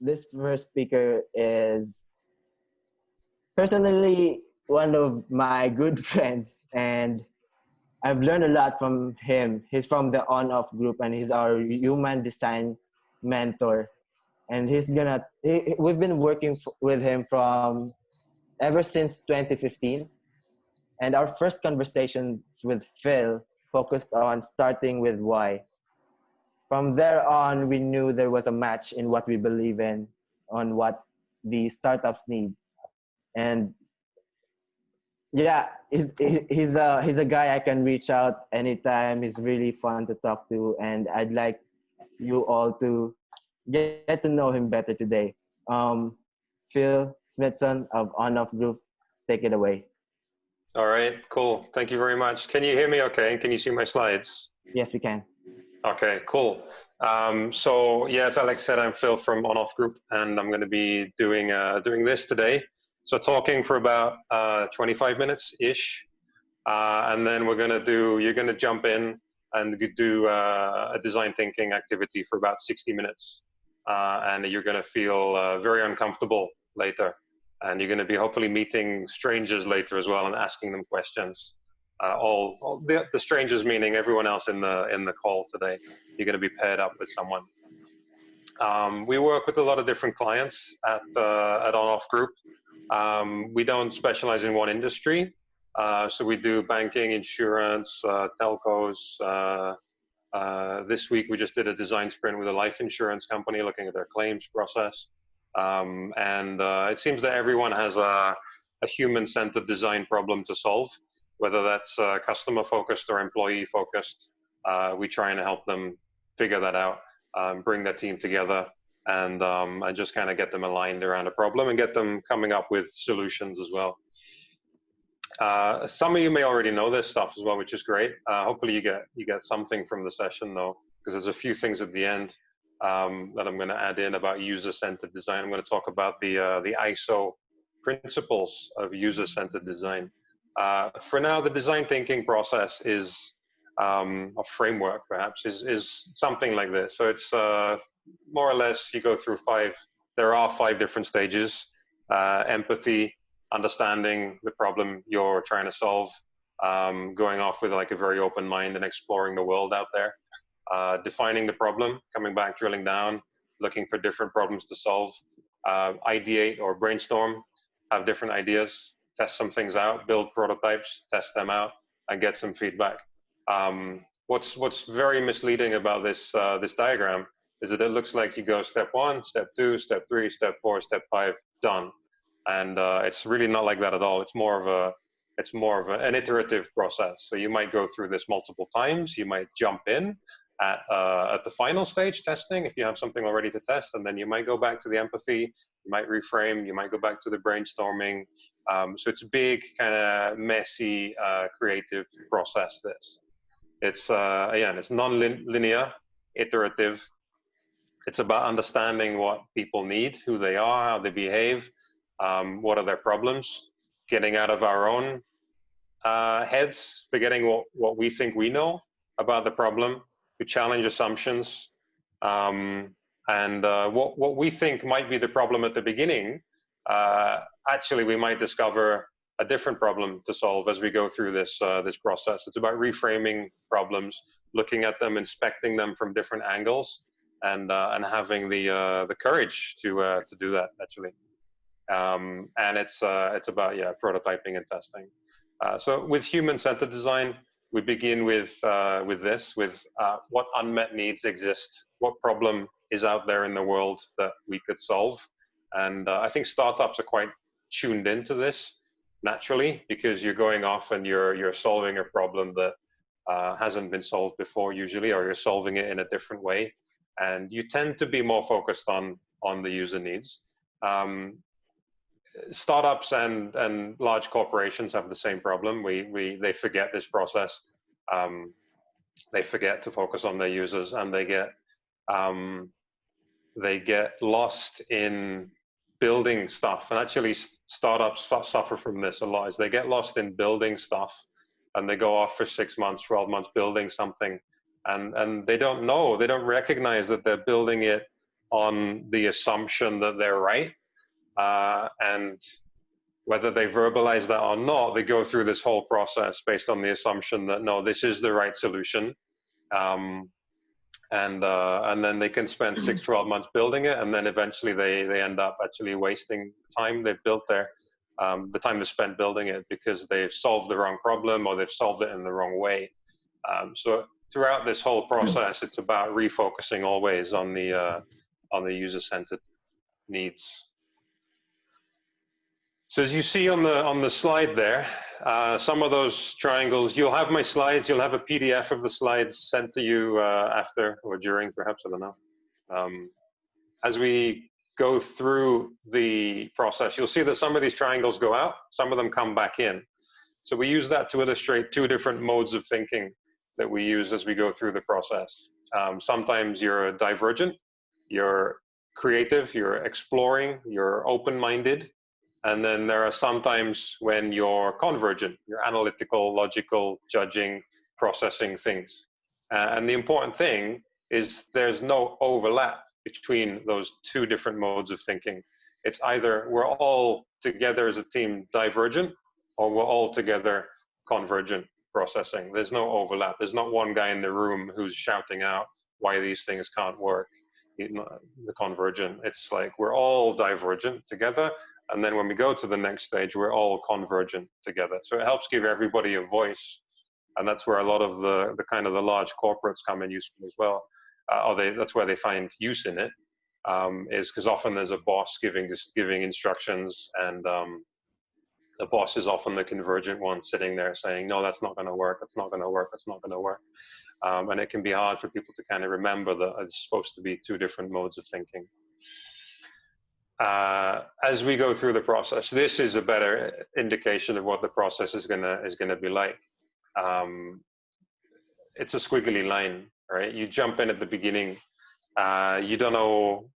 this first speaker is personally one of my good friends, and I've learned a lot from him. He's from the on-off group, and he's our human design mentor. And we've been working with him from ever since 2015. And our first conversations with Phil focused on starting with why. From there on, we knew there was a match in what we believe in, on what the startups need. And yeah, he's a guy I can reach out anytime. He's really fun to talk to, and I'd like you all to get to know him better today. Um, Phil Smithson of On Off Group, take it away. All right, cool. Thank you very much. Can you hear me okay? Can you see my slides? Yes, we can. Okay, cool. So yeah, as Alex said, I'm Phil from On Off Group, and I'm going to be doing this today. So talking for about 25 minutes ish, and then you're going to jump in and do a design thinking activity for about 60 minutes, and you're going to feel very uncomfortable later, and you're going to be hopefully meeting strangers later as well and asking them questions. All the strangers, meaning everyone else in the call today. You're going to be paired up with someone. We work with a lot of different clients at On Off Group. We don't specialize in one industry, so we do banking, insurance, telcos. This week we just did a design sprint with a life insurance company looking at their claims process. And it seems that everyone has a human-centered design problem to solve, whether that's customer-focused or employee-focused. We try and help them figure that out, bring their team together, and just kind of get them aligned around a problem and get them coming up with solutions as well. Some of you may already know this stuff as well, which is great. Hopefully you get something from the session though, because there's a few things at the end that I'm going to add in about user-centered design. I'm going to talk about the ISO principles of user-centered design. For now, the design thinking process is a framework, perhaps, is something like this. So it's more or less you go through there are five different stages: empathy, understanding the problem you're trying to solve, going off with like a very open mind and exploring the world out there, defining the problem, coming back, drilling down, looking for different problems to solve, ideate or brainstorm, have different ideas, test some things out, build prototypes, test them out, and get some feedback. What's very misleading about this diagram is that it looks like you go step 1, step 2, step 3, step 4, step 5, done. And it's really not like that at all. It's more of an iterative process. So you might go through this multiple times. You might jump in at the final stage testing if you have something already to test, and then you might go back to the empathy. You might reframe. You might go back to the brainstorming. So it's a big, kind of messy, creative process. It's non-linear, iterative. It's about understanding what people need, who they are, how they behave. What are their problems, getting out of our own heads, forgetting what we think we know about the problem, to challenge assumptions, and what we think might be the problem at the beginning, actually we might discover a different problem to solve as we go through this process. It's about reframing problems, looking at them, inspecting them from different angles, and having the courage to do that actually. And it's about prototyping and testing. So with human-centered design, we begin with what unmet needs exist, what problem is out there in the world that we could solve, and I think startups are quite tuned into this naturally, because you're going off and you're solving a problem that hasn't been solved before usually, or you're solving it in a different way, and you tend to be more focused on the user needs. Startups and large corporations have the same problem. They forget this process. They forget to focus on their users, and they get lost in building stuff. And actually, startups suffer from this a lot. Is they get lost in building stuff, and they go off for 6 months, 12 months building something, and they don't recognize that they're building it on the assumption that they're right. And whether they verbalize that or not, they go through this whole process based on the assumption that, no, this is the right solution. And then they can spend 6-12 months building it, and then eventually they end up actually wasting time they've built there, the time they spent building it, because they've solved the wrong problem or they've solved it in the wrong way. So throughout this whole process, it's about refocusing always on the user-centered needs. So as you see on the slide there, some of those triangles, you'll have my slides, you'll have a PDF of the slides sent to you after or during, perhaps, I don't know. As we go through the process, you'll see that some of these triangles go out, some of them come back in. So we use that to illustrate two different modes of thinking that we use as we go through the process. Sometimes you're divergent, you're creative, you're exploring, you're open-minded. And then there are some times when you're convergent, you're analytical, logical, judging, processing things. And the important thing is there's no overlap between those two different modes of thinking. It's either we're all together as a team divergent, or we're all together convergent processing. There's no overlap. There's not one guy in the room who's shouting out why these things can't work. The convergent, it's like we're all divergent together, and then when we go to the next stage, we're all convergent together. So it helps give everybody a voice, and that's where a lot of the kind of the large corporates come in useful as well. That's where they find use in it, is because often there's a boss giving instructions, and the boss is often the convergent one sitting there saying, no, that's not going to work, that's not going to work, that's not going to work. And it can be hard for people to kind of remember that it's supposed to be two different modes of thinking. As we go through the process, this is a better indication of what the process is gonna be like. It's a squiggly line, right? You jump in at the beginning. You don't know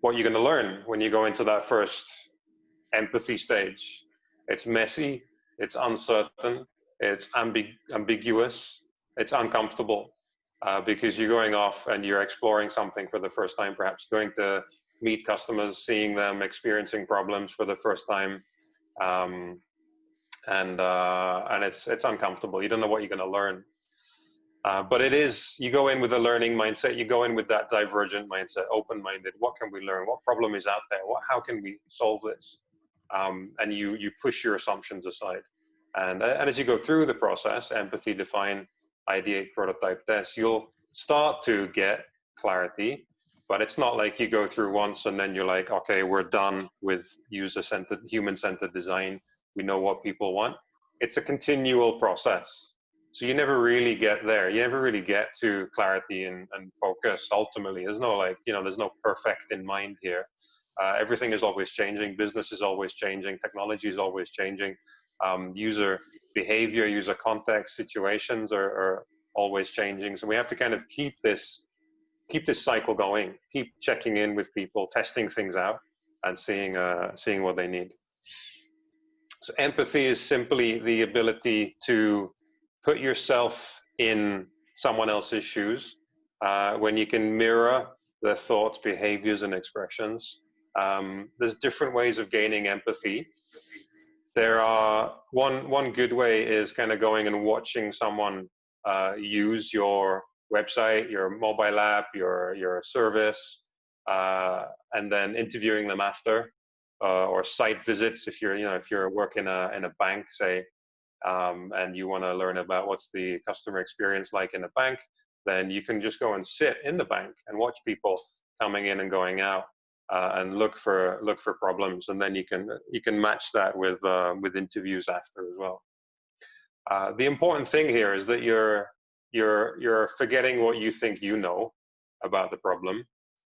what you're gonna learn when you go into that first empathy stage. It's messy, it's uncertain, it's ambiguous, it's uncomfortable, because you're going off and you're exploring something for the first time, perhaps going to meet customers, seeing them experiencing problems for the first time, and it's uncomfortable. You don't know what you're going to learn, but you go in with a learning mindset. You go in with that divergent mindset, open-minded. What can we learn? What problem is out there? How can we solve this? And you push your assumptions aside. And as you go through the process, empathy, define, ideate, prototype, test, you'll start to get clarity, but it's not like you go through once and then you're like, okay, we're done with user-centered, human-centered design. We know what people want. It's a continual process. So you never really get there. You never really get to clarity and focus. Ultimately, there's no perfect in mind here. Everything is always changing. Business is always changing. Technology is always changing. User behavior, user context, situations are always changing. So we have to kind of keep this cycle going, keep checking in with people, testing things out, and seeing what they need. So empathy is simply the ability to put yourself in someone else's shoes, when you can mirror their thoughts, behaviors, and expressions. There's different ways of gaining empathy. There are one good way is kind of going and watching someone use your website, your mobile app, your service, and then interviewing them after, or site visits. If you're working in a bank, say, and you want to learn about what's the customer experience like in a bank, then you can just go and sit in the bank and watch people coming in and going out, and look for problems, and then you can match that with interviews after as well. The important thing here is that you're forgetting what you think you know about the problem,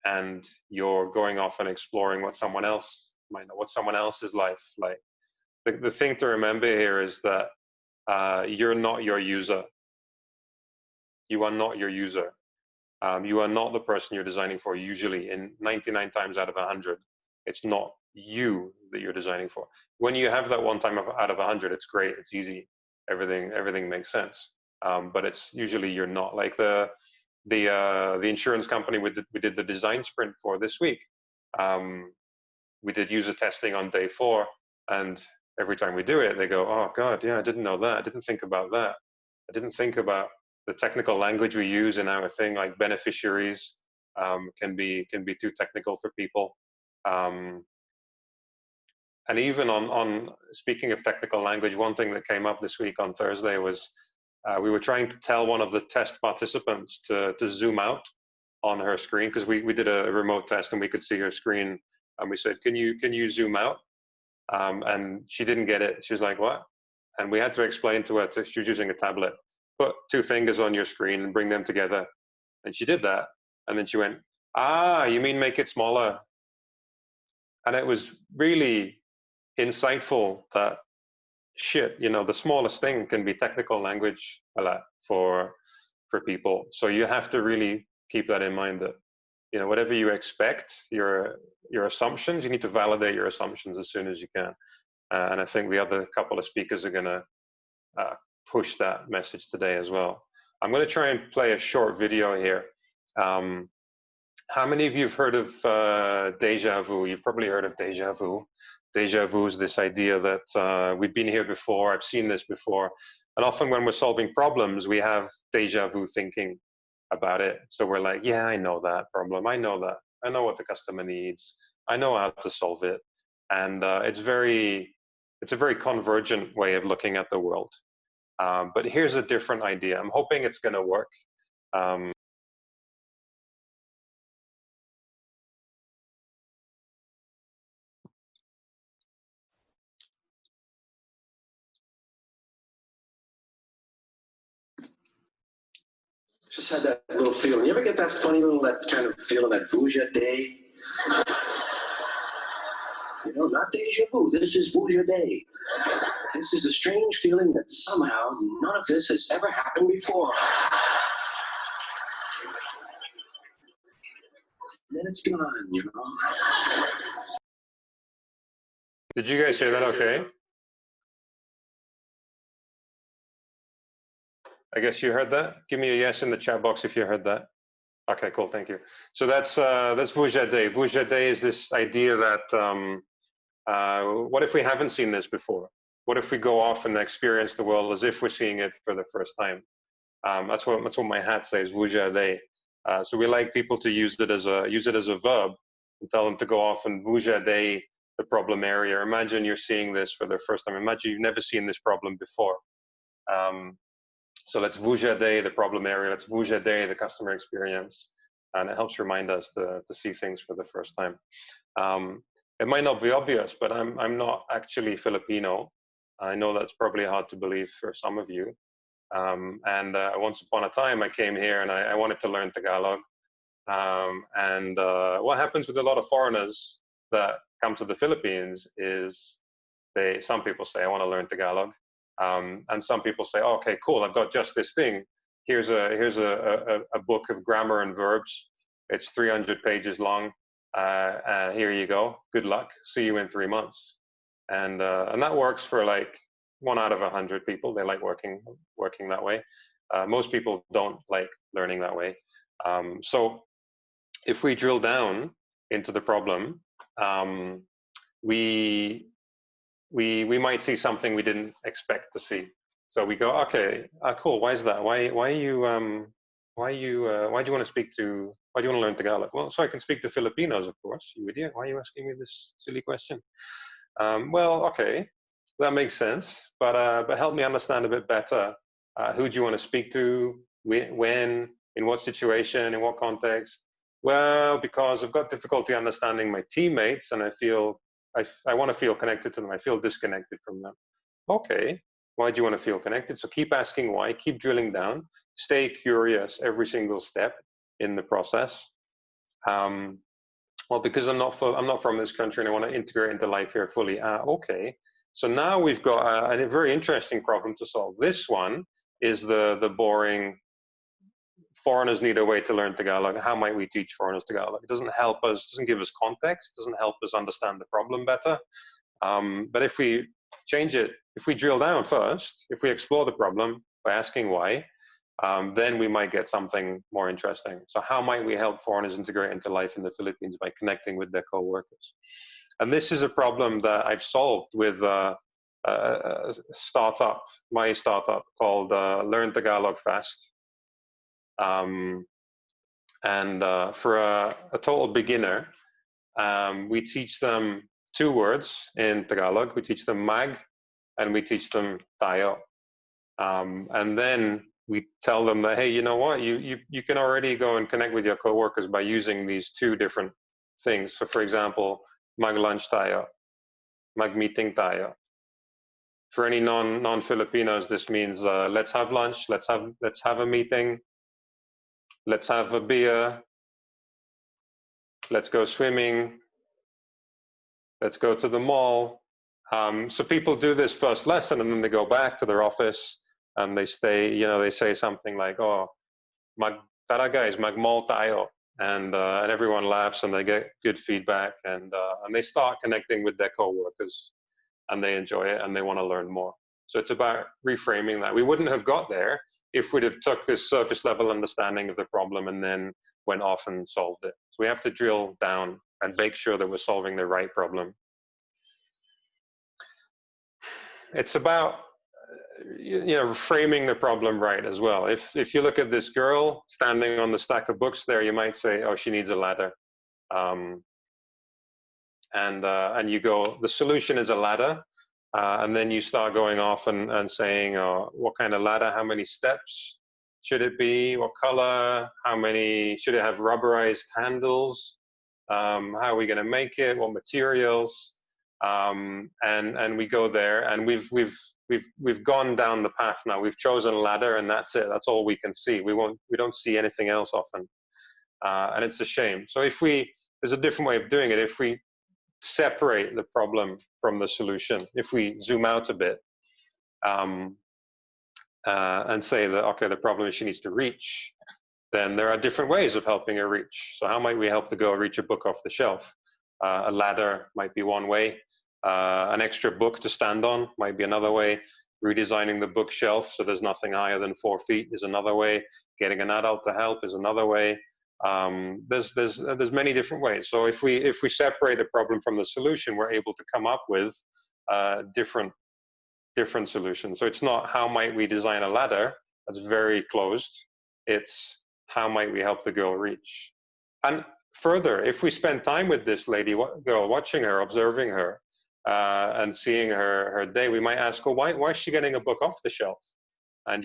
and you're going off and exploring what someone else might know, what someone else's life like. The thing to remember here is that you're not your user. You are not your user. You are not the person you're designing for. Usually, in 99 times out of 100, it's not you that you're designing for. When you have that one time out of 100, it's great. It's easy. Everything makes sense. But it's usually you're not. Like the the insurance company we did the design sprint for this week. We did user testing on day 4, and every time we do it, they go, "Oh God, yeah, I didn't know that. I didn't think about that. I didn't think about the technical language we use in our thing, like beneficiaries can be too technical for people." And even on speaking of technical language, one thing that came up this week on Thursday was we were trying to tell one of the test participants to zoom out on her screen, because we did a remote test and we could see her screen, and we said, can you zoom out? And she didn't get it. She's like, what? And we had to explain to her, she was using a tablet, put 2 fingers on your screen and bring them together. And she did that. And then she went, you mean make it smaller? And it was really insightful that shit, the smallest thing can be technical language for people. So you have to really keep that in mind, that whatever you expect, your assumptions, you need to validate your assumptions as soon as you can. And I think the other couple of speakers are going to push that message today as well. I'm going to try and play a short video here. How many of you have heard of deja vu? You've probably heard of deja vu. Deja vu is this idea that we've been here before, I've seen this before. And often when we're solving problems, we have deja vu thinking about it. So we're like, yeah, I know that problem. I know that. I know what the customer needs. I know how to solve it. And it's a very convergent way of looking at the world. But here's a different idea. I'm hoping it's going to work. Just had that little feeling. You ever get that funny little, that kind of feeling, that Vuja day? Not deja vu. This is Vuja day. This is a strange feeling that somehow none of this has ever happened before. Then it's gone, Did you guys hear that okay? I guess you heard that. Give me a yes in the chat box if you heard that. Okay, cool, thank you. So that's Vuja day. Vuja day is this idea that what if we haven't seen this before? What if we go off and experience the world as if we're seeing it for the first time? That's what my hat says, Vuja day. So we like people to use it as a verb and tell them to go off and Vuja day the problem area. Imagine you're seeing this for the first time. Imagine you've never seen this problem before. So let's Vuja day the problem area. Let's Vuja day the customer experience, and it helps remind us to see things for the first time. It might not be obvious, but I'm not actually Filipino. I know that's probably hard to believe for some of you. And once upon a time, I came here and I wanted to learn Tagalog. What happens with a lot of foreigners that come to the Philippines is some people say, I want to learn Tagalog. And some people say, oh, okay, cool, I've got just this thing. Here's a book of grammar and verbs. It's 300 pages long. Here you go. Good luck. See you in 3 months. And that works for like 1 out of 100 people. They like working that way. Most people don't like learning that way. So if we drill down into the problem, we might see something we didn't expect to see. So we go, okay, cool. Why is that? Why do you want to learn Tagalog? Well, so I can speak to Filipinos, of course. You idiot. Why are you asking me this silly question? Well, okay, that makes sense. But help me understand a bit better. Who do you want to speak to? When? In what situation? In what context? Well, because I've got difficulty understanding my teammates, and I want to feel connected to them. I feel disconnected from them. Okay, why do you want to feel connected? So keep asking why, keep drilling down, stay curious every single step in the process. Well, because I'm not from this country and I want to integrate into life here fully. Okay, so now we've got a very interesting problem to solve. This one is the boring, foreigners need a way to learn Tagalog. How might we teach foreigners Tagalog? It doesn't help us, doesn't give us context, doesn't help us understand the problem better. But if we change it, if we drill down first, if we explore the problem by asking why, then we might get something more interesting. So how might we help foreigners integrate into life in the Philippines? By connecting with their co-workers. And this is a problem that I've solved with a startup, my startup called Learn Tagalog Fast. For a total beginner, we teach them 2 words in Tagalog. We teach them mag, and we teach them tayo. And then we tell them that, hey, you know what? You can already go and connect with your coworkers by using these 2 different things. So, for example, mag-lunch tayo, mag-meeting tayo. For any non-Filipinos, this means let's have lunch, let's have a meeting, let's have a beer, let's go swimming, let's go to the mall. So people do this first lesson, and then they go back to their office and they stay, they say something like, oh, tara guys, mag-mall tayo. And everyone laughs and they get good feedback, and they start connecting with their coworkers, and they enjoy it and they want to learn more. So it's about reframing that. We wouldn't have got there if we'd have took this surface level understanding of the problem and then went off and solved it. So we have to drill down and make sure that we're solving the right problem. It's about framing the problem right as well. If you look at this girl standing on the stack of books there, you might say, oh, she needs a ladder. And you go, the solution is a ladder. And then you start going off and saying, what kind of ladder, how many steps should it be, what color, should it have rubberized handles, how are we going to make it, what materials, and we go there, and we've gone down the path now. We've chosen a ladder, and that's it. That's all we can see. We don't see anything else often, and it's a shame. So there's a different way of doing it. If we separate the problem from the solution, if we zoom out a bit, and say that, okay, the problem is she needs to reach, then there are different ways of helping her reach. So how might we help the girl reach a book off the shelf? A ladder might be one way. An extra book to stand on might be another way. Redesigning the bookshelf so there's nothing higher than 4 feet is another way. Getting an adult to help is another way. There's many different ways. So if we separate the problem from the solution, we're able to come up with different solutions. So it's not how might we design a ladder, that's very closed. It's how might we help the girl reach. And further, if we spend time with this girl, watching her, observing her, and seeing her day, we might ask her, why is she getting a book off the shelf? And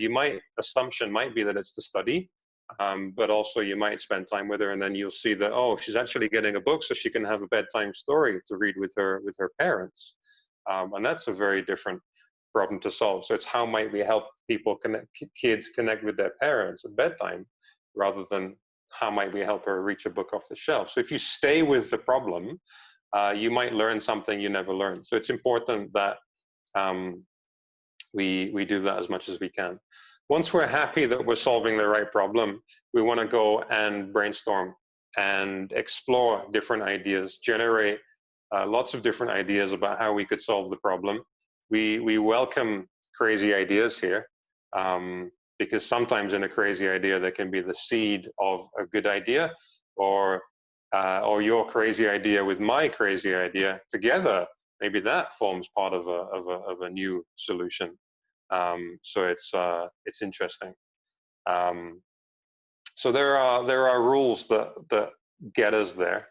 assumption might be that it's to study, but also you might spend time with her, and then you'll see that, oh, she's actually getting a book so she can have a bedtime story to read with her parents. And that's a very different problem to solve. So it's how might we help kids connect with their parents at bedtime, rather than how might we help her reach a book off the shelf. So if you stay with the problem, you might learn something you never learned. So it's important that we do that as much as we can. Once we're happy that we're solving the right problem, we want to go and brainstorm and explore different ideas, generate lots of different ideas about how we could solve the problem. We welcome crazy ideas here, because sometimes in a crazy idea there can be the seed of a good idea, or your crazy idea with my crazy idea together. Maybe that forms part of a new solution. So it's interesting. So there are rules that get us there,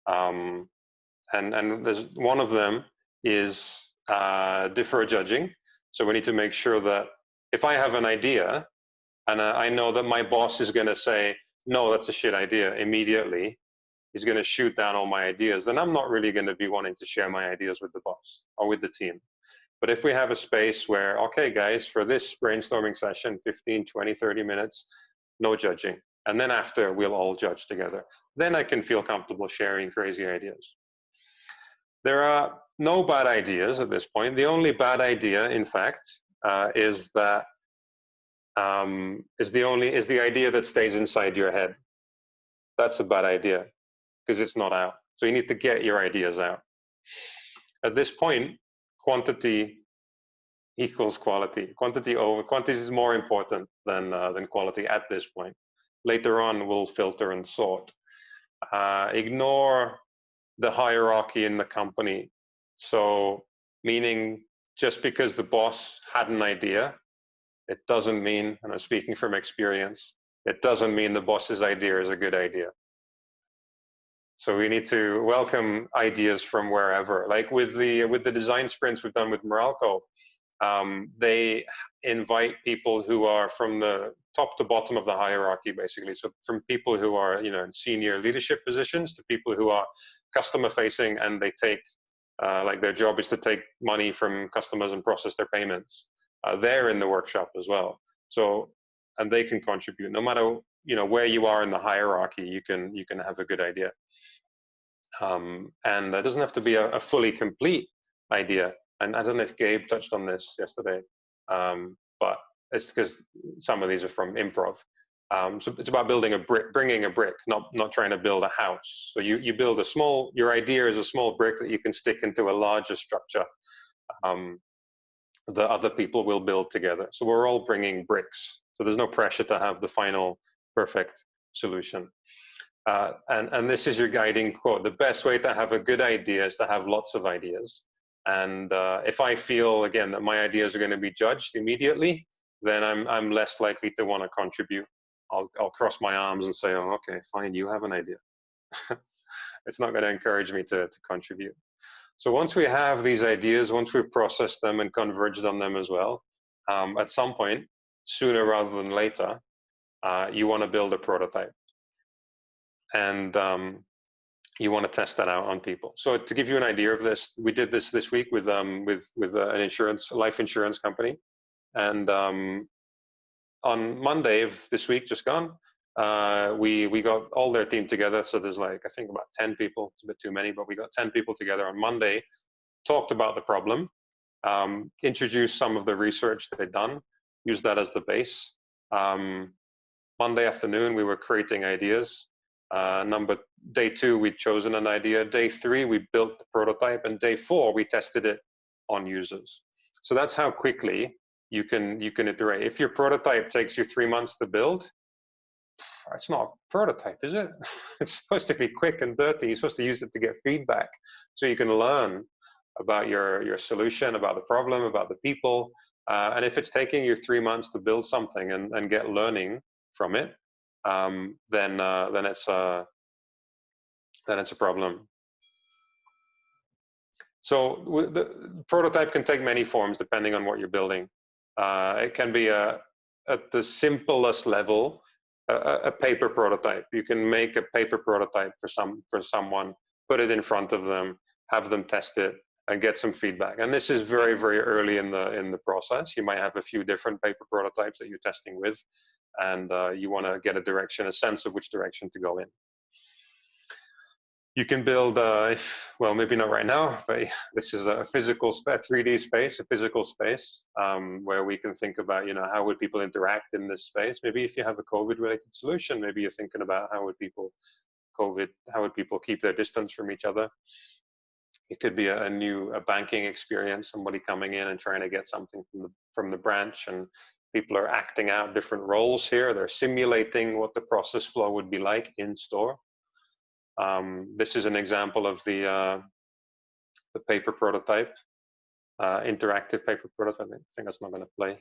and there's one of them is defer judging. So we need to make sure that if I have an idea and I know that my boss is going to say, no, that's a shit idea immediately, he's going to shoot down all my ideas, then I'm not really going to be wanting to share my ideas with the boss or with the team. But if we have a space where, okay, guys, for this brainstorming session, 15, 20, 30 minutes, no judging. And then after, we'll all judge together. Then I can feel comfortable sharing crazy ideas. There are no bad ideas at this point. The only bad idea, in fact, is the idea that stays inside your head. That's a bad idea because it's not out. So you need to get your ideas out. At this point, quantity equals quality. Quantity is more important than quality at this point. Later on, we'll filter and sort. Ignore the hierarchy in the company. So, meaning just because the boss had an idea, it doesn't mean, and I'm speaking from experience, it doesn't mean the boss's idea is a good idea. So we need to welcome ideas from wherever. Like with the design sprints we've done with Meralco, they invite people who are from the top to bottom of the hierarchy, basically. So from people who are, you know, in senior leadership positions to people who are customer facing, and they take, like their job is to take money from customers and process their payments. They're in the workshop as well. So, and they can contribute no matter, you know, where you are in the hierarchy. You can have a good idea. And it doesn't have to be a fully complete idea. And I don't know if Gabe touched on this yesterday, but it's because some of these are from improv. So it's about building a brick, bringing a brick, not trying to build a house. So you build a small, your idea is a small brick that you can stick into a larger structure that other people will build together. So we're all bringing bricks. So there's no pressure to have the final perfect solution. And this is your guiding quote. The best way to have a good idea is to have lots of ideas. And if I feel, again, that my ideas are going to be judged immediately, then I'm less likely to want to contribute. I'll cross my arms and say, oh, okay, fine, you have an idea. It's not going to encourage me to contribute. So once we have these ideas, once we've processed them and converged on them as well, at some point, sooner rather than later, you want to build a prototype. And you want to test that out on people. So to give you an idea of this, we did this week with an life insurance company, and on Monday of this week, just gone, we got all their team together. So there's like, I think about 10 people. It's a bit too many, but we got 10 people together on Monday, talked about the problem, introduced some of the research they'd done, used that as the base. Monday afternoon, we were creating ideas. Day 2, we'd chosen an idea. Day 3, we built the prototype, and day 4, we tested it on users. So that's how quickly you can iterate. If your prototype takes you 3 months to build, it's not a prototype, is it? It's supposed to be quick and dirty. You're supposed to use it to get feedback, so you can learn about your solution, about the problem, about the people. And if it's taking you 3 months to build something and get learning from it, then it's a problem. So the prototype can take many forms depending on what you're building. It can be at the simplest level, a paper prototype. You can make a paper prototype for someone, put it in front of them, have them test it, and get some feedback. And this is very, very early in the process. You might have a few different paper prototypes that you're testing with, and you want to get a direction, a sense of which direction to go in. You can build, well, maybe not right now, but this is a physical 3D space, a physical space, where we can think about, you know, how would people interact in this space? Maybe if you have a COVID-related solution, maybe you're thinking about how would people keep their distance from each other. It could be a banking experience, somebody coming in and trying to get something from the branch, and people are acting out different roles here. They're simulating what the process flow would be like in store. This is an example of the paper prototype, interactive paper prototype. I think that's not going to play.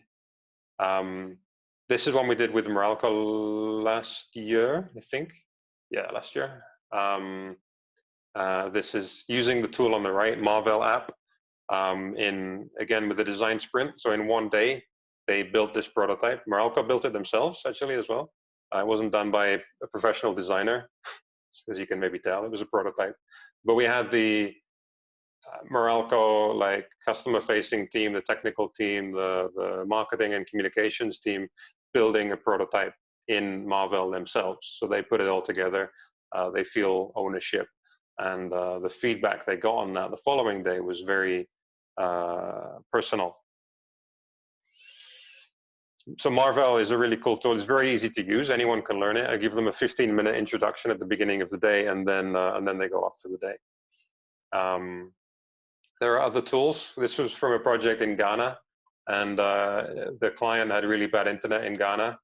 This is one we did with Meralco last year, I think. Yeah, last year. This is using the tool on the right, Marvel app, again with a design sprint. So in one day, they built this prototype. Meralco built it themselves, actually, as well. It wasn't done by a professional designer. As you can maybe tell, it was a prototype. But we had the Meralco like customer-facing team, the technical team, the marketing and communications team building a prototype in Marvel themselves. So they put it all together. They feel ownership, and the feedback they got on that the following day was very personal. So Marvel is a really cool tool. It's very easy to use. Anyone can learn it. I give them a 15-minute introduction at the beginning of the day, and then they go off for the day. There are other tools. This was from a project in Ghana and the client had really bad internet in Ghana,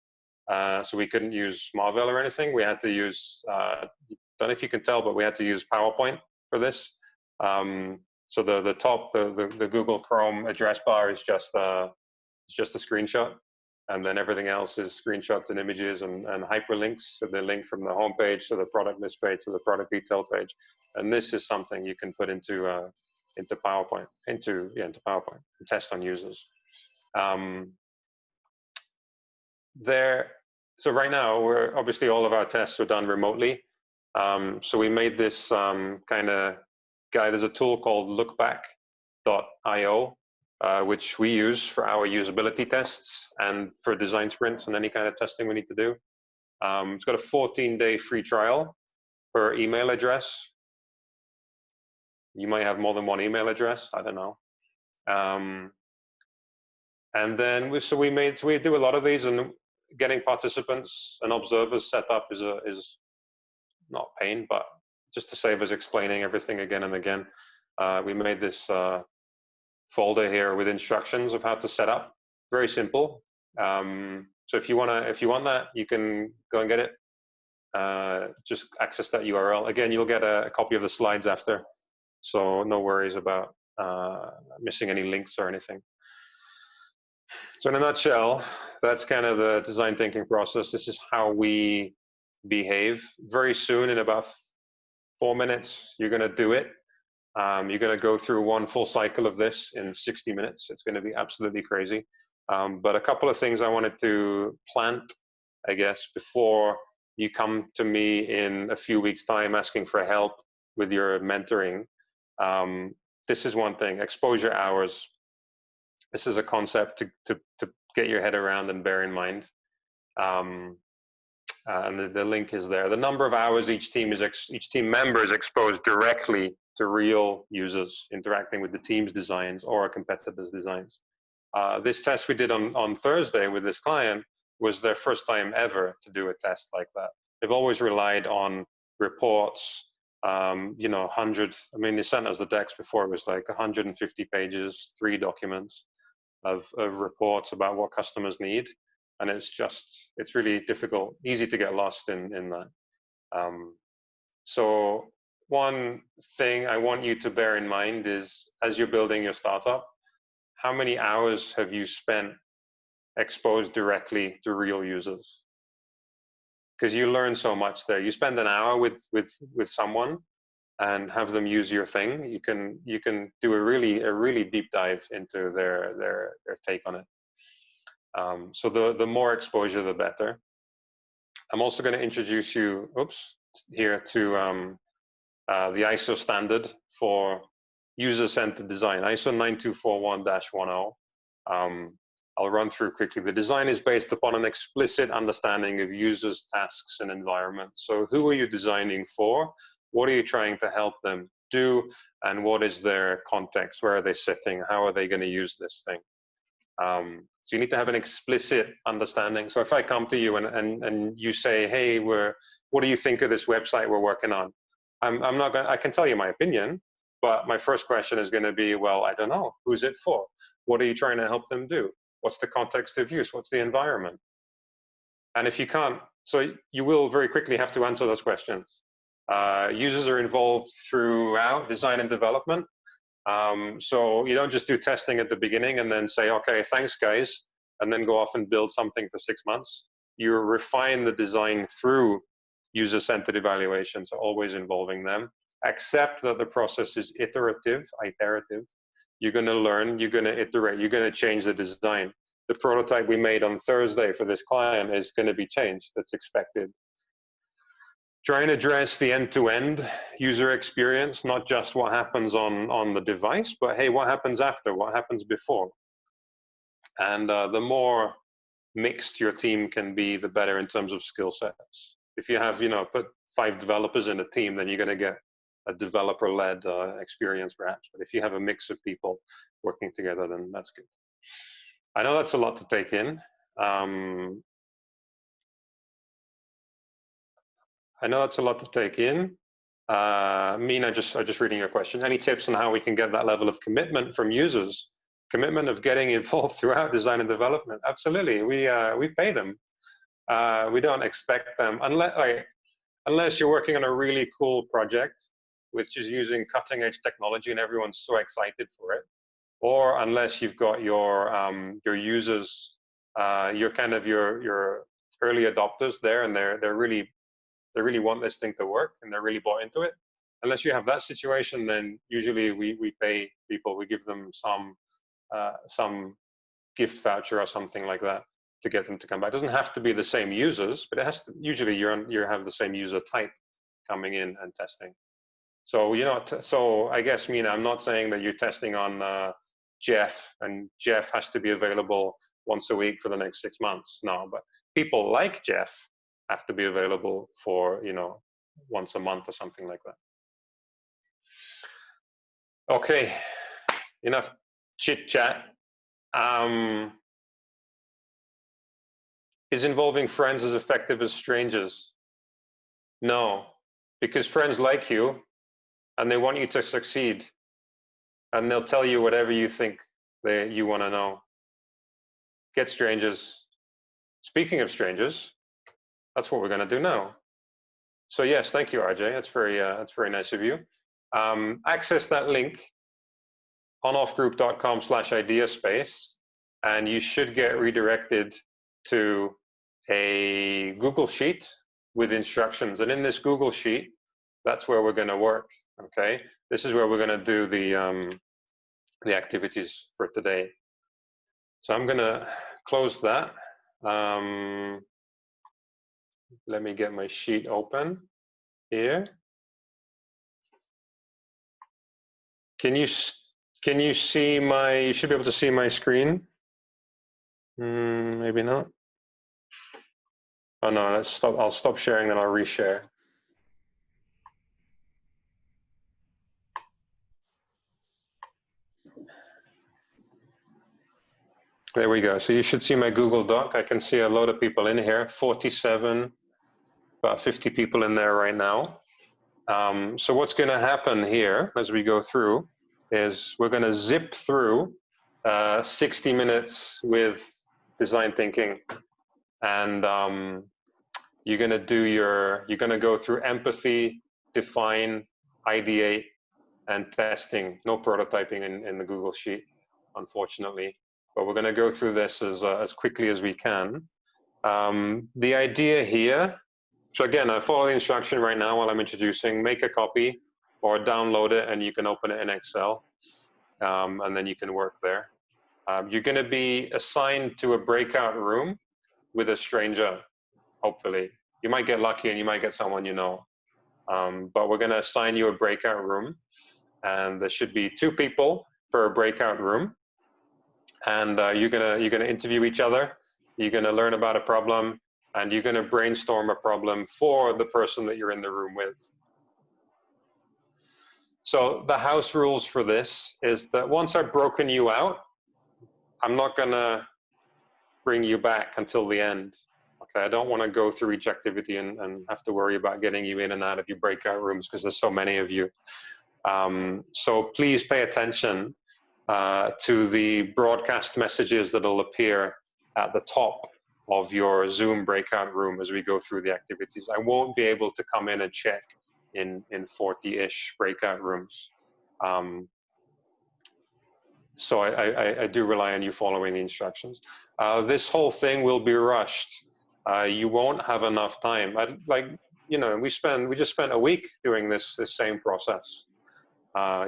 so we couldn't use Marvel or anything. We had to use, don't know if you can tell, but we had to use PowerPoint for this. So the top, the Google Chrome address bar is just a screenshot, and then everything else is screenshots and images and hyperlinks. So the link from the homepage to the product list page to the product detail page, and this is something you can put into PowerPoint, into PowerPoint and test on users. So right now, we're obviously all of our tests are done remotely. So we made this kind of guide. There's a tool called lookback.io, which we use for our usability tests and for design sprints and any kind of testing we need to do. It's got a 14-day free trial per email address. You might have more than one email address, I don't know. And then we do a lot of these, and getting participants and observers set up is not pain, but just to save us explaining everything again and again. We made this folder here with instructions of how to set up. Very simple. So if you want that, you can go and get it. Just access that URL. Again, you'll get a copy of the slides after, so no worries about missing any links or anything. So in a nutshell, that's kind of the design thinking process. This is how we behave. Very soon, in about 4 minutes, you're going to do it. You're going to go through one full cycle of this in 60 minutes. It's going to be absolutely crazy. But a couple of things I wanted to plant, I guess, before you come to me in a few weeks' time asking for help with your mentoring. This is one thing: exposure hours. This is a concept to get your head around and bear in mind. And the link is there. The number of hours each team member is exposed directly to real users interacting with the team's designs or a competitor's designs. This test we did on Thursday with this client was their first time ever to do a test like that. They've always relied on reports, hundreds. I mean, they sent us the decks before. It was like 150 pages, 3 documents of reports about what customers need. And it's really difficult, easy to get lost in that. So one thing I want you to bear in mind is, as you're building your startup, how many hours have you spent exposed directly to real users? Because you learn so much there. You spend an hour with someone and have them use your thing. You can do a really deep dive into their take on it. So the more exposure, the better. I'm also going to introduce you, here to the ISO standard for user-centered design, ISO 9241-10. I'll run through quickly. The design is based upon an explicit understanding of users, tasks, and environment. So who are you designing for? What are you trying to help them do? And what is their context? Where are they sitting? How are they going to use this thing? So you need to have an explicit understanding. So if I come to you and you say, hey, what do you think of this website we're working on? I can tell you my opinion, but my first question is going to be, well, I don't know. Who's it for? What are you trying to help them do? What's the context of use? What's the environment? And if you can't, so you will very quickly have to answer those questions. Users are involved throughout design and development. So you don't just do testing at the beginning and then say, okay, thanks guys, and then go off and build something for 6 months. You refine the design through user-centered evaluation, so always involving them. Accept that the process is iterative. You're going to learn, you're going to iterate, you're going to change the design. The prototype we made on Thursday for this client is going to be changed. That's expected. Try and address the end-to-end user experience, not just what happens on the device, but hey, what happens after, what happens before? And the more mixed your team can be, the better in terms of skill sets. If you have, put 5 developers in a team, then you're going to get a developer-led experience perhaps. But if you have a mix of people working together, then that's good. I know that's a lot to take in. Mina, just reading your question. Any tips on how we can get that level of commitment from users commitment of getting involved throughout design and development. Absolutely, we pay them. We don't expect them unless you're working on a really cool project, which is using cutting edge technology and everyone's so excited for it, or unless you've got your users, your early adopters there, and they really want this thing to work and they're really bought into it. Unless you have that situation, then usually we pay people. We give them some gift voucher or something like that to get them to come back. It doesn't have to be the same users, but it has to. Usually, you have the same user type coming in and testing. So so I guess, Mina, I'm not saying that you're testing on Jeff, and Jeff has to be available once a week for the next 6 months. No, but people like Jeff have to be available for once a month or something like that. Okay, enough chit chat. Is involving friends as effective as strangers? No, because friends like you and they want you to succeed, and they'll tell you whatever you think you want to know. Get strangers. Speaking of strangers, that's what we're going to do now. So yes, thank you, RJ. That's very nice of you. Access that link, onoffgroup.com/ideaspace, and you should get redirected to a Google Sheet with instructions. And in this Google Sheet, that's where we're going to work. Okay, this is where we're going to do the activities for today. So I'm going to close that. Let me get my sheet open here. Can you see you should be able to see my screen? Maybe not. Oh no, let's stop. I'll stop sharing, then I'll reshare. There we go. So you should see my Google Doc. I can see a load of people in here, 47, about 50 people in there right now. So what's going to happen here as we go through is we're going to zip through 60 minutes with design thinking, and you're going to go through empathy, define, ideate, and testing. No prototyping in the Google Sheet, unfortunately, but we're going to go through this as quickly as we can. The idea here, so again, I follow the instruction right now while I'm introducing. Make a copy or download it, and you can open it in Excel, and then you can work there. You're going to be assigned to a breakout room with a stranger, hopefully. You might get lucky and you might get someone you know, but we're going to assign you a breakout room, and there should be 2 people per breakout room, and you're gonna interview each other. You're going to learn about a problem, and you're going to brainstorm a problem for the person that you're in the room with. So the house rules for this is that once I've broken you out, I'm not going to bring you back until the end. Okay, I don't want to go through each activity and have to worry about getting you in and out of your breakout rooms because there's so many of you. So please pay attention to the broadcast messages that will appear at the top of your Zoom breakout room as we go through the activities. I won't be able to come in and check in 40-ish breakout rooms. So I do rely on you following the instructions. This whole thing will be rushed. You won't have enough time. We just spent a week doing this same process.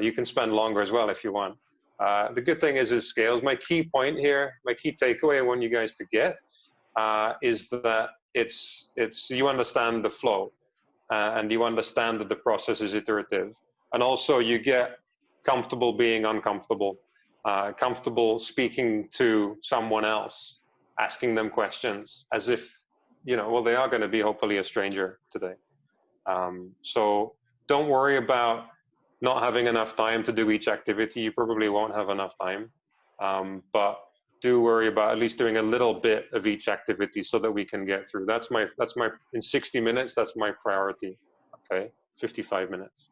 You can spend longer as well if you want. The good thing is it scales. My key point here, my key takeaway I want you guys to get is that it's you understand the flow and you understand that the process is iterative, and also you get comfortable being uncomfortable, comfortable speaking to someone else, asking them questions as if well, they are going to be hopefully a stranger today. So don't worry about not having enough time to do each activity. You probably won't have enough time, but do worry about at least doing a little bit of each activity so that we can get through. That's my in 60 minutes, that's my priority. Okay, 55 minutes.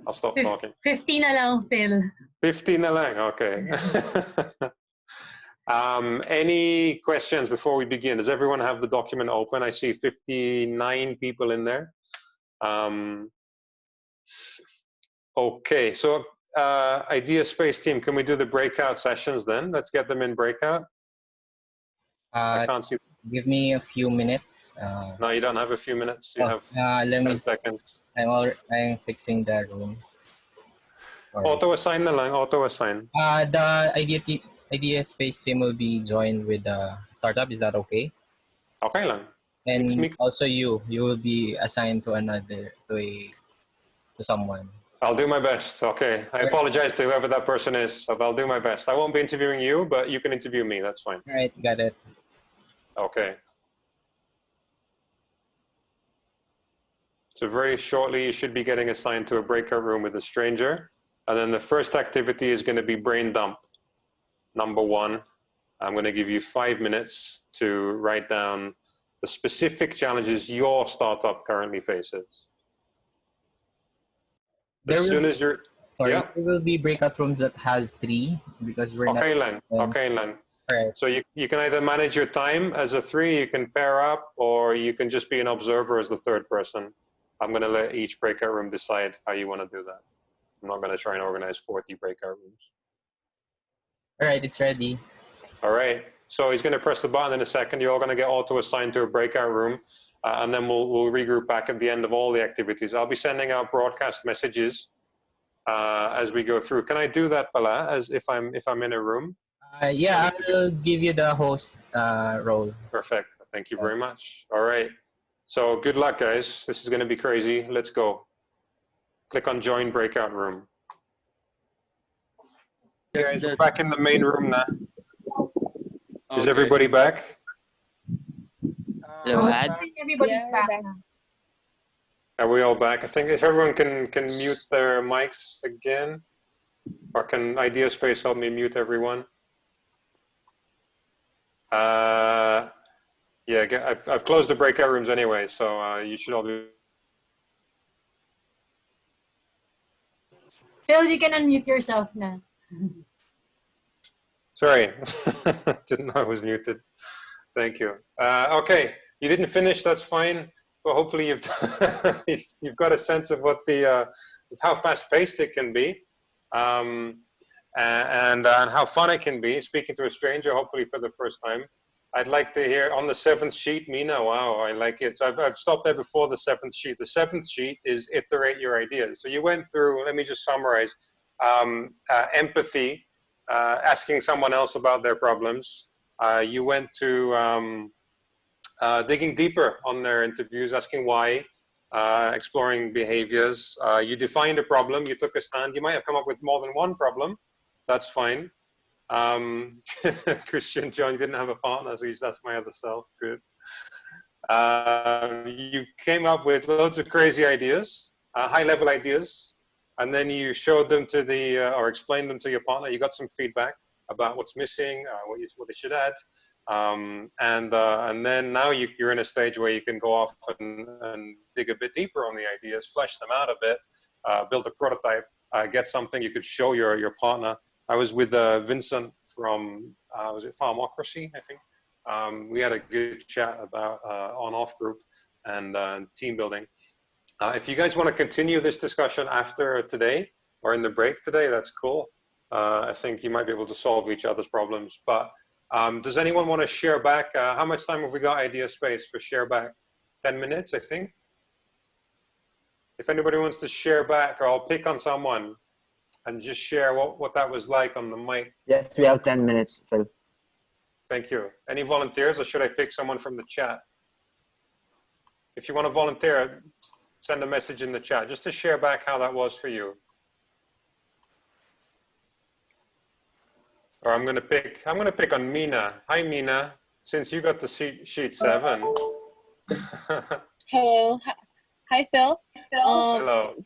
I'll stop talking. 50 na lang, Phil. 50 na lang, okay. Any questions before we begin? Does everyone have the document open? I see 59 people in there. Okay, so Idea Space team, can we do the breakout sessions then? Let's get them in breakout. I can't see. Give me a few minutes. No, you don't have a few minutes. You have 10 seconds. I'm fixing the rooms. Sorry. Auto assign na lang, auto assign. The idea space team will be joined with the startup. Is that okay? Okay lang. And also you will be assigned to someone. I'll do my best. Okay. I apologize to whoever that person is, but I'll do my best. I won't be interviewing you, but you can interview me. That's fine. All right, got it. Okay. So very shortly, you should be getting assigned to a breakout room with a stranger. And then the first activity is going to be brain dump. Number 1, I'm going to give you 5 minutes to write down the specific challenges your startup currently faces. As soon as you're... Sorry, yeah. there will be breakout rooms that has 3 because we're okay, not... Len. Okay, Len. Right. So you can either manage your time as a 3, you can pair up, or you can just be an observer as the 3rd person. I'm going to let each breakout room decide how you want to do that. I'm not going to try and organize 40 breakout rooms. All right, it's ready. All right. So he's going to press the button in a second. You're all going to get auto-assigned to a breakout room, and then we'll regroup back at the end of all the activities. I'll be sending out broadcast messages as we go through. Can I do that, Bala, as if I'm in a room? Yeah, I will give you the host role. Perfect. Thank you very much. All right. So good luck, guys. This is going to be crazy. Let's go. Click on Join Breakout Room. You guys, we're back in the main room now. Is everybody back? Hello, I think everybody's back now. Are we all back? I think if everyone can mute their mics again, or can Idea Space help me mute everyone? Yeah, I've closed the breakout rooms anyway, so you should all be. Phil, you can unmute yourself now. Sorry, didn't know I was muted. Thank you. Okay, you didn't finish. That's fine. But hopefully you've you've got a sense of what the how fast-paced it can be, and how fun it can be. Speaking to a stranger, hopefully for the first time. I'd like to hear on the 7th sheet, Mina. Wow, I like it. So I've stopped there before the 7th sheet. The 7th sheet is iterate your ideas. So you went through. Let me just summarize: empathy. Asking someone else about their problems. You went to digging deeper on their interviews, asking why, exploring behaviors. You defined a problem, you took a stand. You might have come up with more than one problem. That's fine. Christian John didn't have a partner, so that's my other self. Good. You came up with loads of crazy ideas, high-level ideas. And then you showed them to or explained them to your partner. You got some feedback about what's missing, what they should add. And then now you're in a stage where you can go off and dig a bit deeper on the ideas, flesh them out a bit, build a prototype, get something you could show your partner. I was with Vincent from, was it Pharmocracy, I think? We had a good chat about on-off group and team building. If you guys want to continue this discussion after today or in the break today, that's cool. I think you might be able to solve each other's problems. But does anyone want to share back? How much time have we got, Idea Space, for share back? 10 minutes, I think. If anybody wants to share back, or I'll pick on someone and just share what that was like on the mic. Yes, we have 10 minutes, Phil. Thank you. Any volunteers, or should I pick someone from the chat? If you want to volunteer, send a message in the chat just to share back how that was for you. Or I'm going to pick on Mina. Hi, Mina. Since you got the sheet 7. Hello. Hi, Phil. Hello.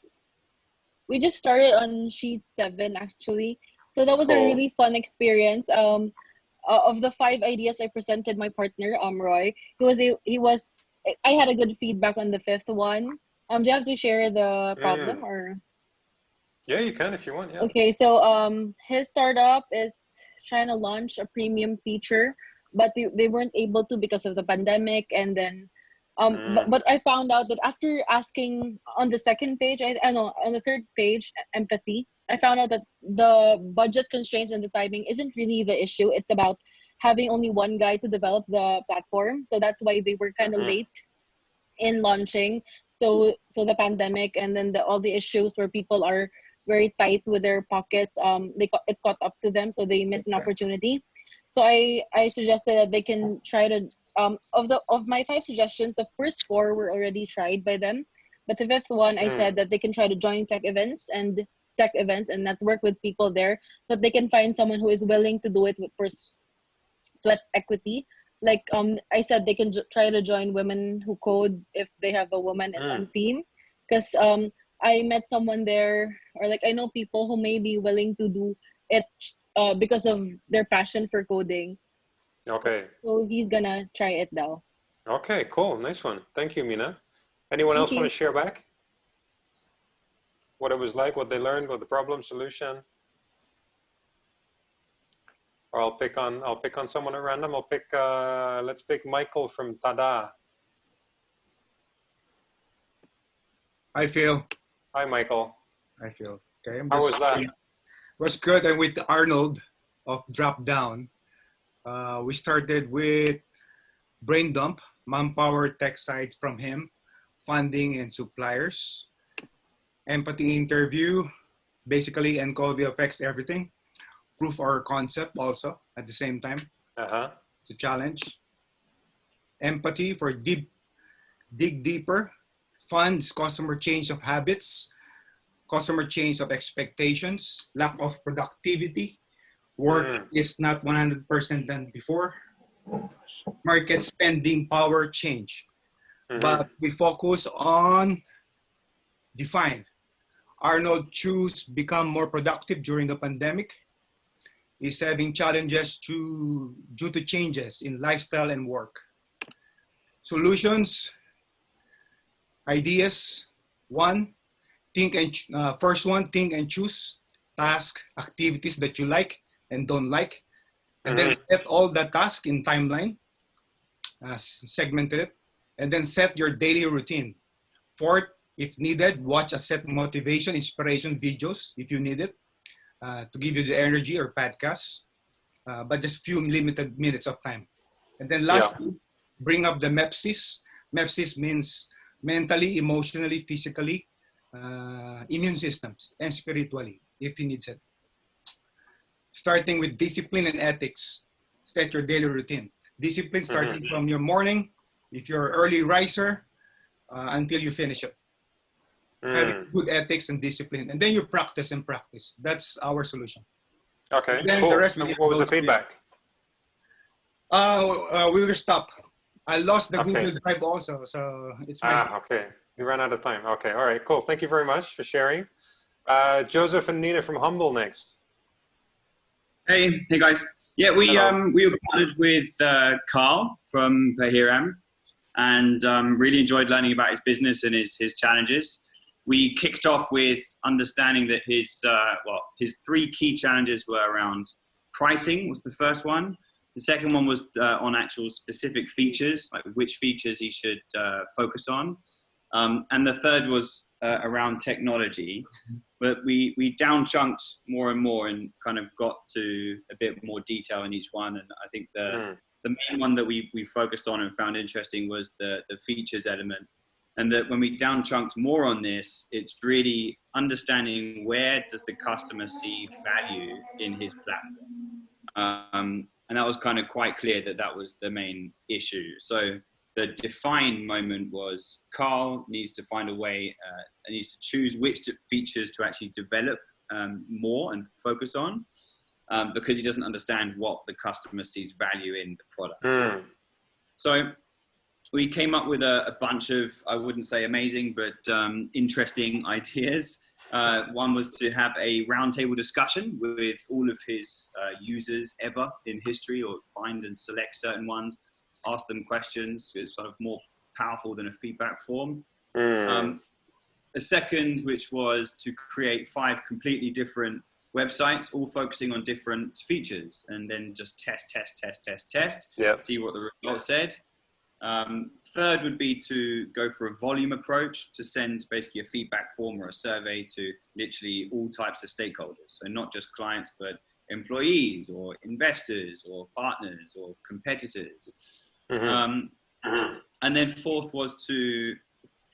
We just started on sheet 7 actually. So that was a really fun experience. Of the 5 ideas I presented my partner, Roy, I had a good feedback on the 5th one. Do you have to share the problem or? Yeah, you can if you want. Yeah. Okay, so his startup is trying to launch a premium feature, but they weren't able to because of the pandemic. And then but I found out that after asking on the second page, I know on the third page, empathy, I found out that the budget constraints and the timing isn't really the issue. It's about having only one guy to develop the platform. So that's why they were kind of late in launching. So the pandemic and then all the issues where people are very tight with their pockets, it caught up to them, so they missed an opportunity. So I suggested that they can try to of my 5 suggestions, the first 4 were already tried by them, but the 5th one, I said that they can try to join tech events and network with people there, so that they can find someone who is willing to do it for sweat equity. Like I said, they can try to join Women Who Code if they have a woman on team, because I met someone there, or like I know people who may be willing to do it because of their passion for coding. Okay. So he's gonna try it now. Okay, cool. Nice one. Thank you, Mina. Anyone Thank else want you. to share back what it was like, what they learned, what the problem, solution? Or I'll pick on someone at random. Let's pick Michael from Tada. I feel. Hi, Michael. I feel. Okay. How was that? Was good. And with Arnold of Drop Down, we started with brain dump, manpower, tech side from him, funding and suppliers, empathy interview, basically Encovia affects everything. Proof our concept also at the same time. It's a challenge. Empathy for dig deeper, funds customer change of habits, customer change of expectations, lack of productivity, work is not 100% done before, market spending power change. But we focus on define. Arnold choose become more productive during the pandemic. Is having challenges due to changes in lifestyle and work. Solutions, ideas. First one, think and choose task activities that you like and don't like, and then set all the tasks in timeline, segmented it, and then set your daily routine. Fourth, if needed, watch a set motivation, inspiration videos if you need it. To give you the energy or podcasts, but just few limited minutes of time. And then lastly, bring up the MEPSIS. MEPSIS means mentally, emotionally, physically, immune systems, and spiritually, if you need it. Starting with discipline and ethics, set your daily routine. Discipline starting from your morning, if you're an early riser, until you finish it. Having good ethics and discipline, and then you practice and practice. That's our solution. Okay, cool. The rest what was the feedback? We will stop. I lost the Google Drive also, so it's okay. You ran out of time. Okay, all right, cool. Thank you very much for sharing. Joseph and Nina from Humble next. Hey guys. Yeah, we were partnered with Carl from Pahiram, and really enjoyed learning about his business and his challenges. We kicked off with understanding that his 3 key challenges were around pricing was the first one. The second one was on actual specific features, like which features he should focus on. And the third was around technology. But we down chunked more and more and kind of got to a bit more detail in each one. And I think the main one that we focused on and found interesting was the features element. And that when we down chunked more on this, it's really understanding where does the customer see value in his platform. And that was kind of quite clear that was the main issue. So the define moment was Carl needs to find a way, needs to choose which features to actually develop more and focus on, because he doesn't understand what the customer sees value in the product. So we came up with a bunch of, I wouldn't say amazing, but interesting ideas. One was to have a roundtable discussion with all of his users ever in history, or find and select certain ones, ask them questions. It's sort of more powerful than a feedback form. a second, which was to create 5 completely different websites, all focusing on different features, and then just test, see what the results said. Third would be to go for a volume approach, to send basically a feedback form or a survey to literally all types of stakeholders. So not just clients, but employees or investors or partners or competitors. And then fourth was to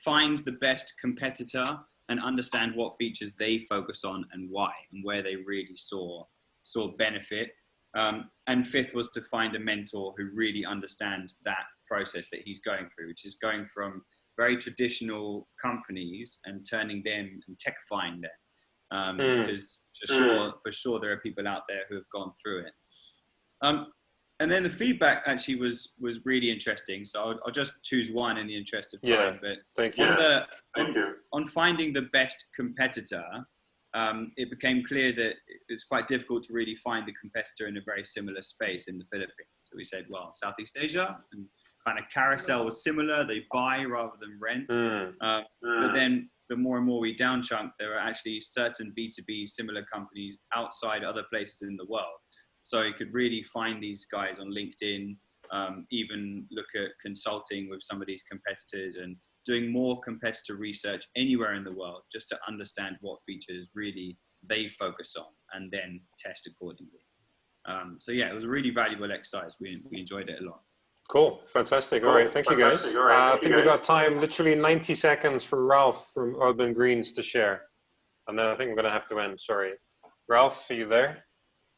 find the best competitor and understand what features they focus on and why, and where they really saw benefit. And fifth was to find a mentor who really understands that process that he's going through, which is going from very traditional companies and turning them and techifying them. Because for sure there are people out there who have gone through it. And then the feedback actually was really interesting. So I'll just choose one in the interest of time. But thank you. On finding the best competitor, it became clear that it's quite difficult to really find a competitor in a very similar space in the Philippines. So we said, well, Southeast Asia, and kind of Carousel was similar. They buy rather than rent. But then the more and more we down-chunked, there are actually certain B2B similar companies outside other places in the world. So you could really find these guys on LinkedIn, even look at consulting with some of these competitors and doing more competitor research anywhere in the world just to understand what features really they focus on and then test accordingly. So yeah, it was a really valuable exercise. We enjoyed it a lot. Cool, fantastic. All right, thank you guys. I think we've got time, literally 90 seconds for Ralph from Urban Greens to share. And then I think we're gonna have to end, sorry. Ralph, are you there?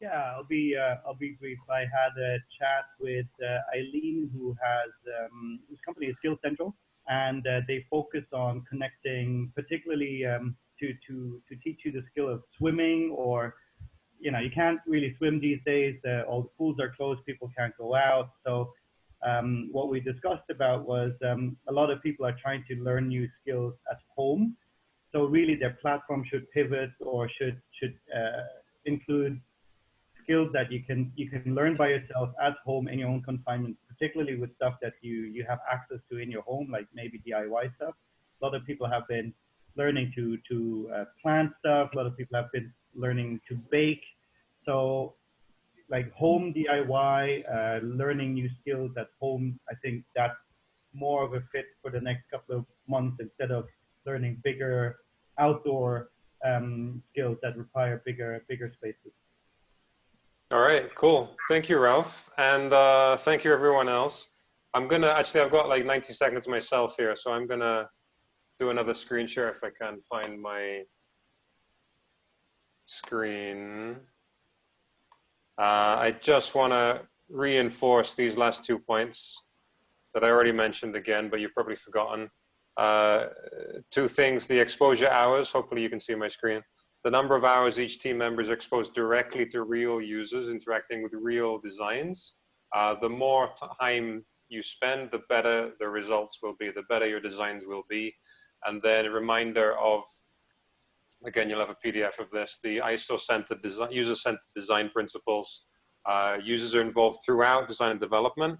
Yeah, I'll be brief. I had a chat with Eileen, whose company is Skill Central, and they focus on connecting, particularly to teach you the skill of swimming, or you can't really swim these days. All the pools are closed, people can't go out. So what we discussed about was a lot of people are trying to learn new skills at home. So really, their platform should pivot or should include skills that you can learn by yourself at home in your own confinement, particularly with stuff that you have access to in your home, like maybe DIY stuff. A lot of people have been learning to plant stuff. A lot of people have been learning to bake. So like home DIY, learning new skills at home, I think that's more of a fit for the next couple of months instead of learning bigger outdoor skills that require bigger spaces. All right, cool. Thank you, Ralph. And thank you, everyone else. I've got like 90 seconds myself here, so I'm gonna do another screen share if I can find my screen. I just wanna reinforce these last 2 points that I already mentioned again, but you've probably forgotten. 2 things, the exposure hours, hopefully you can see my screen. The number of hours each team member is exposed directly to real users interacting with real designs. The more time you spend, the better the results will be, the better your designs will be. And then a reminder of, again, you'll have a PDF of this, the ISO-centered design, user-centered design principles. Users are involved throughout design and development.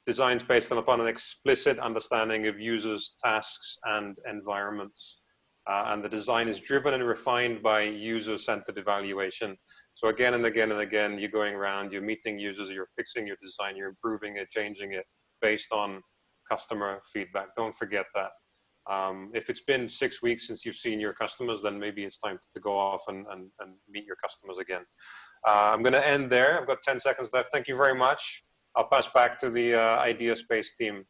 Designs based upon an explicit understanding of users' tasks and environments. And the design is driven and refined by user-centered evaluation. So again and again and again, you're going around, you're meeting users, you're fixing your design, you're improving it, changing it based on customer feedback. Don't forget that. If it's been 6 weeks since you've seen your customers, then maybe it's time to go off and meet your customers again. I'm gonna end there. I've got 10 seconds left. Thank you very much. I'll pass back to the Idea Space team.